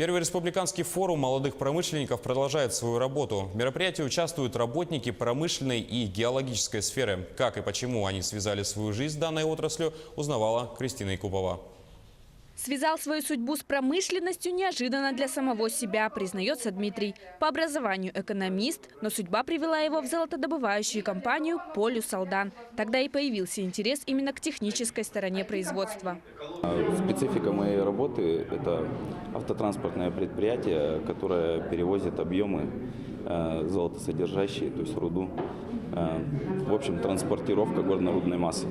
Первый республиканский форум молодых промышленников продолжает свою работу. В мероприятии участвуют работники промышленной и геологической сферы. Как и почему они связали свою жизнь с данной отраслью, узнавала Кристина Якупова. Связал свою судьбу с промышленностью неожиданно для самого себя, признается Дмитрий. По образованию экономист, но судьба привела его в золотодобывающую компанию «Полюс Алдан». Тогда и появился интерес именно к технической стороне производства. Специфика моей работы – это автотранспортное предприятие, которое перевозит объемы золотосодержащие, то есть руду. В общем, транспортировка горно-рудной массы.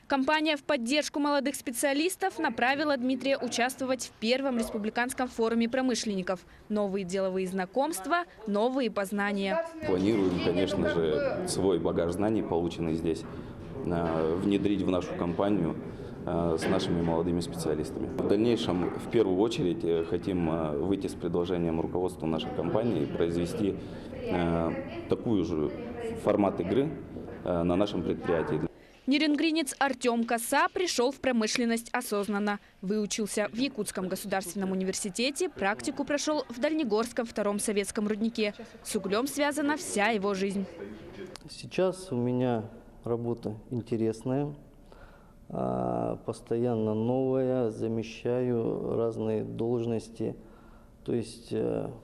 Компания в поддержку молодых специалистов направила Дмитрия участвовать в первом республиканском форуме промышленников. Новые деловые знакомства, новые познания. Планируем, конечно же, свой багаж знаний, полученный здесь, внедрить в нашу компанию с нашими молодыми специалистами. В дальнейшем, в первую очередь, хотим выйти с предложением руководству нашей компании, произвести такую же формат игры на нашем предприятии. Нерюнгринец Артем Коса пришел в промышленность осознанно. Выучился в Якутском государственном университете, практику прошел в Дальнегорском втором советском руднике. С углем связана вся его жизнь. Сейчас у меня работа интересная, постоянно новая, замещаю разные должности. То есть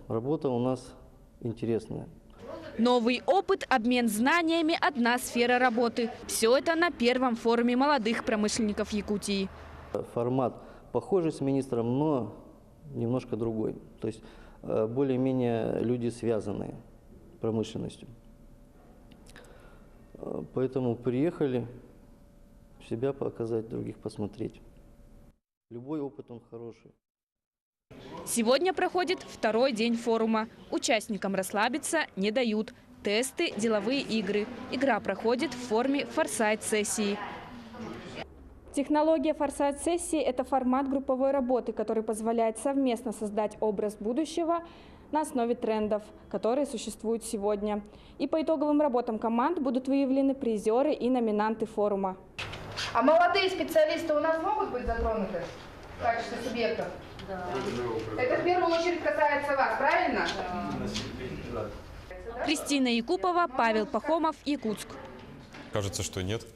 работа у нас интересная. Новый опыт, обмен знаниями – одна сфера работы. Все это на первом форуме молодых промышленников Якутии. Формат похожий с министром, но немножко другой. То есть более-менее люди связанные промышленностью. Поэтому приехали себя показать, других посмотреть. Любой опыт, он хороший. Сегодня проходит второй день форума. Участникам расслабиться не дают. Тесты, деловые игры. Игра проходит в форме форсайт-сессии. Технология форсайт-сессии – это формат групповой работы, который позволяет совместно создать образ будущего на основе трендов, которые существуют сегодня. И по итоговым работам команд будут выявлены призеры и номинанты форума. А молодые специалисты у нас могут быть затронуты в качестве субъектов? Да. Это в первую очередь касается вас, правильно? Да. Кристина Якупова, Павел Пахомов, Якутск. Кажется, что нет.